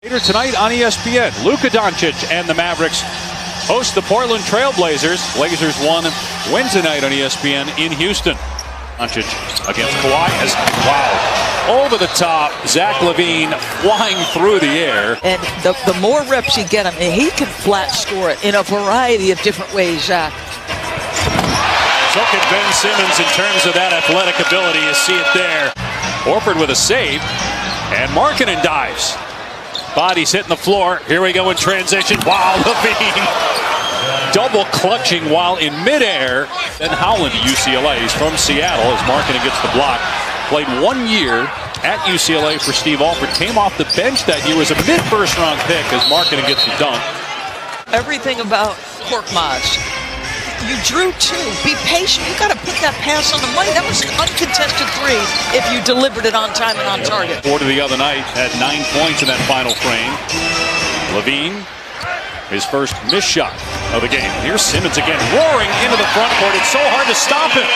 Later tonight on ESPN, Luka Doncic and the Mavericks host the Portland Trail Blazers. Blazers won Wednesday night on ESPN in Houston. Doncic against Kawhi as, wow, over the top, Zach LaVine flying through the air. And the more reps you get him, he can flat score it in a variety of different ways, Zach. So can Ben Simmons in terms of that athletic ability. You see it there. Horford with a save, and Markkanen dives. Body's hitting the floor. Here we go in transition. Wow, LaVine double clutching while in midair. Then Howland to UCLA. He's from Seattle as Markkanen gets the block. Played 1 year at UCLA for Steve Alford. Came off the bench that year as a mid-first round pick as Markkanen gets the dunk. Everything about Korkmaz. You drew two. Be patient. You got to put that pass on the money. That was an uncontested three if you delivered it on time and on target. Quarter the other night had 9 points in that final frame. LaVine, his first missed shot of the game. Here's Simmons again, roaring into the front court. It's so hard to stop him.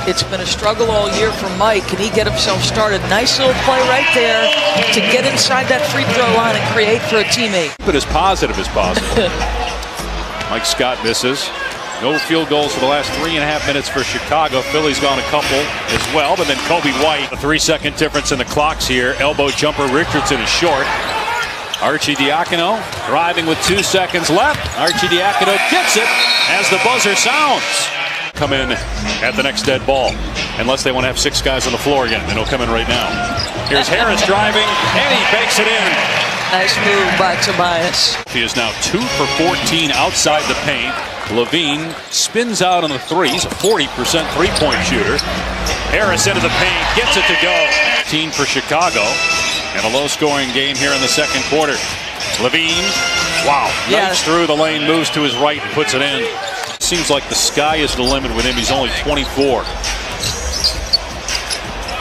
It's been a struggle all year for Mike. Can he get himself started? Nice little play right there to get inside that free throw line and create for a teammate. But as positive as possible. Mike Scott misses. No field goals for the last 3.5 minutes for Chicago. Philly's gone a couple as well, but then Kobe White. A 3-second difference in the clocks here. Elbow jumper, Richardson is short. Arcidiacono driving with 2 seconds left. Arcidiacono gets it as the buzzer sounds. Come in at the next dead ball. Unless they want to have 6 guys on the floor again. Then he'll come in right now. Here's Harris driving, and he banks it in. Nice move by Tobias. He is now 2 for 14 outside the paint. LaVine spins out on the three. He's a 40% three-point shooter. Harris into the paint, gets it to go. 15 for Chicago. And a low-scoring game here in the second quarter. LaVine, wow, nice through the lane, moves to his right and puts it in. Seems like the sky is the limit with him. He's only 24.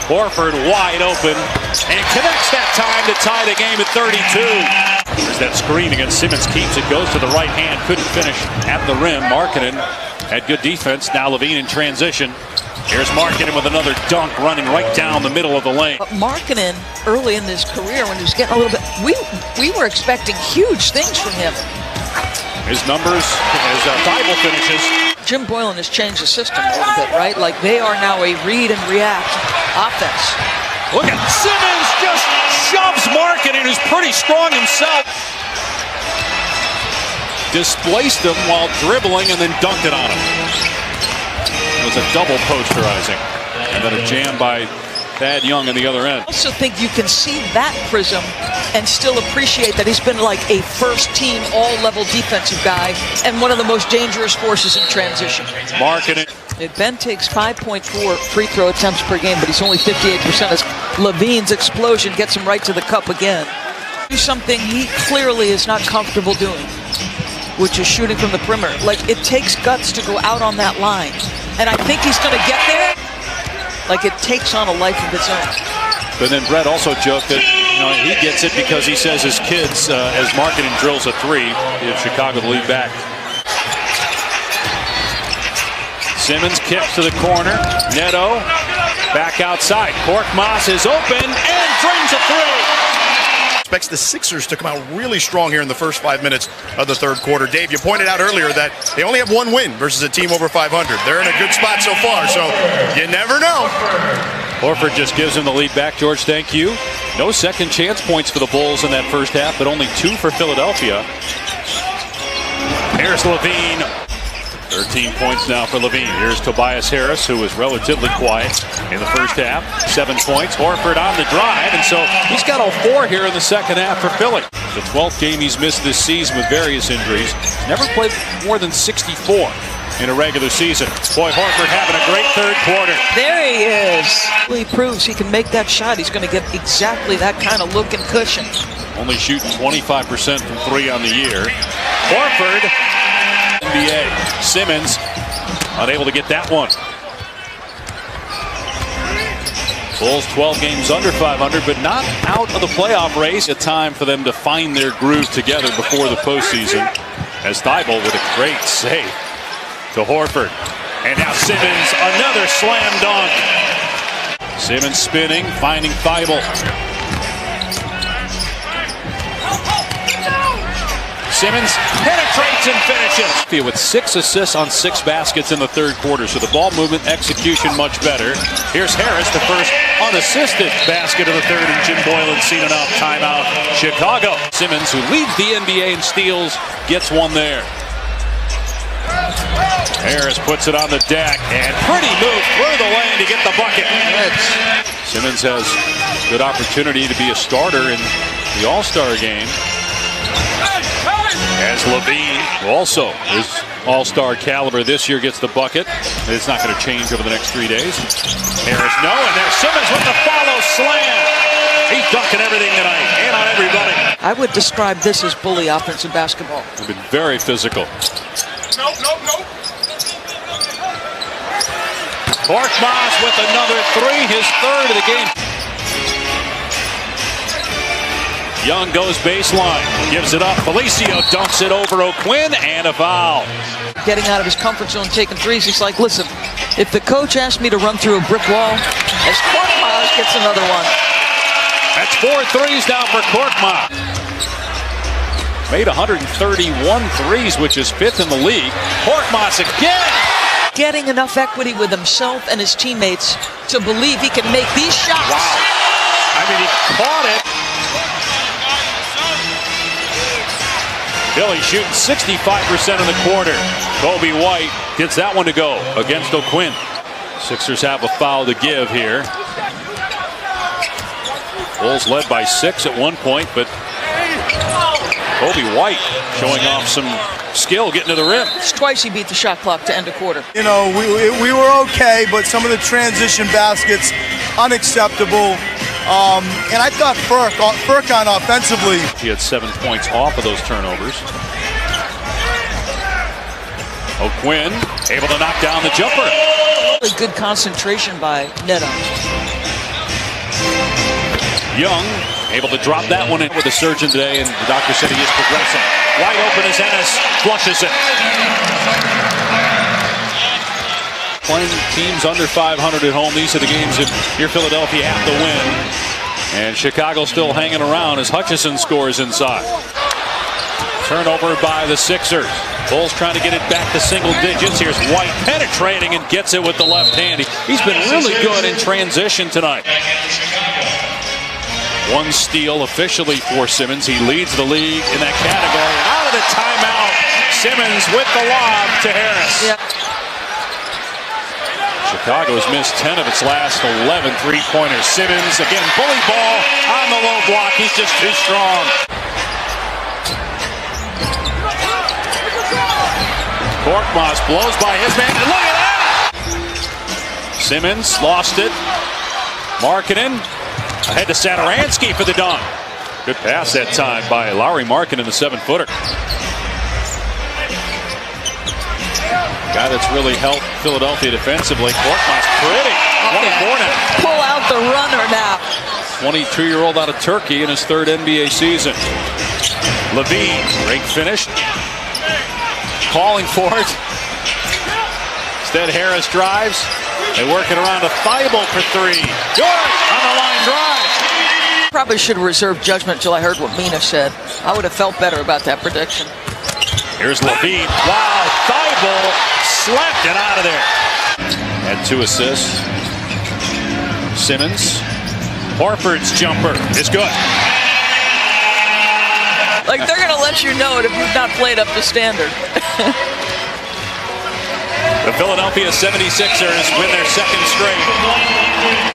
Horford wide open and connects that time to tie the game at 32. There's that screen against Simmons. Keeps it, goes to the right hand. Couldn't finish at the rim. Markkanen had good defense. Now LaVine in transition. Here's Markkanen with another dunk running right down the middle of the lane. Markkanen, early in his career, when he was getting a little bit, we were expecting huge things from him. His numbers as Thibault finishes. Jim Boylan has changed the system a little bit, right? Like they are now a read and react offense. Look at Simmons just shoves Markkanen, who's pretty strong himself. Displaced him while dribbling and then dunked it on him. It was a double posterizing. And then a jam by Thad Young on the other end. I also think you can see that prism and still appreciate that he's been like a first-team, all-level defensive guy and one of the most dangerous forces in transition. Markkanen. Ben takes 5.4 free throw attempts per game, but he's only 58% as LaVine's explosion gets him right to the cup again. Do something he clearly is not comfortable doing, which is shooting from the perimeter. Like, it takes guts to go out on that line. And I think he's going to get there. Like, it takes on a life of its own. But then Brett also joked that he gets it because he says his kids, as Markkanen drills a three, give Chicago the lead back. Simmons kicks to the corner. Neto back outside. Korkmaz is open and drains a three. Expects the Sixers to come out really strong here in the first 5 minutes of the third quarter. Dave, you pointed out earlier that they only have 1 win versus a team over 500. They're in a good spot so far, so you never know. Horford just gives him the lead back. George, thank you. No second chance points for the Bulls in that first half, but only 2 for Philadelphia. Here's LaVine. 13 points now for LaVine. Here's Tobias Harris, who was relatively quiet in the first half. 7 points. Horford on the drive, and so he's got all 4 here in the second half for Philly. The 12th game he's missed this season with various injuries. Never played more than 64 in a regular season. Boy, Horford having a great third quarter. There he is. He proves he can make that shot. He's going to get exactly that kind of look and cushion. Only shooting 25% from 3 on the year. Horford. NBA. Simmons unable to get that one. Bulls 12 games under 500, but not out of the playoff race. A time for them to find their groove together before the postseason. As Thibault with a great save to Horford. And now Simmons, another slam dunk. Simmons spinning, finding Thibault. Simmons penetrates and finishes. With 6 assists on 6 baskets in the third quarter, so the ball movement execution much better. Here's Harris, the first unassisted basket of the third, and Jim Boylan's seen enough. Timeout, Chicago. Simmons, who leads the NBA in steals, gets one there. Harris puts it on the deck, and pretty move through the lane to get the bucket. Simmons has good opportunity to be a starter in the All-Star game. As LaVine, who also is All-Star caliber this year, gets the bucket. It's not going to change over the next 3 days. Harris, no, and there's Simmons with the follow slam. He's dunking everything tonight, and on everybody. I would describe this as bully offensive basketball. They've been very physical. Nope. Korkmaz with another 3, his third of the game. Young goes baseline, gives it up. Felicio dunks it over O'Quinn, and a foul. Getting out of his comfort zone, taking threes. He's like, listen, if the coach asked me to run through a brick wall, as Korkmaz gets another one. That's 4 threes now for Korkmaz. Made 131 threes, which is 5th in the league. Korkmaz again. Getting enough equity with himself and his teammates to believe he can make these shots. Wow. I mean, he caught it. Philly shooting 65% in the quarter. Kobe White gets that one to go against O'Quinn. Sixers have a foul to give here. Bulls led by 6 at one point, but Kobe White showing off some skill getting to the rim. It's twice he beat the shot clock to end a quarter. You know, we were okay, but some of the transition baskets, unacceptable. And I thought Furkan offensively. He had 7 points off of those turnovers. O'Quinn able to knock down the jumper. Really good concentration by Neto. Young able to drop that one in with a surgeon today, and the doctor said he is progressing. Wide open as Ennis flushes it. Playing teams under 500 at home. These are the games that your Philadelphia have to win. And Chicago still hanging around as Hutchison scores inside. Turnover by the Sixers. Bulls trying to get it back to single digits. Here's White penetrating and gets it with the left hand. He's been really good in transition tonight. 1 steal officially for Simmons. He leads the league in that category. Out of the timeout, Simmons with the lob to Harris. Yeah. Chicago's missed 10 of its last 11 three-pointers. Simmons, again, bully ball on the low block. He's just too strong. Korkmaz blows by his man. And look at that! Simmons lost it. Markkanen ahead to Satoransky for the dunk. Good pass that time by Lauri Markkanen, the 7-footer. Guy that's really helped Philadelphia defensively. Korkmaz pretty. 24 now. Pull out the runner now. 22-year-old out of Turkey in his 3rd NBA season. LaVine, great finish. Calling for it. Instead, Harris drives. They work it around to Thibault for 3. Good on the line drive. Probably should have reserved judgment until I heard what Mina said. I would have felt better about that prediction. Here's LaVine. Wow, Thibault slapped it out of there. Had 2 assists. Simmons. Horford's jumper is good. Like, they're going to let you know it if you've not played up to standard. The Philadelphia 76ers win their 2nd straight.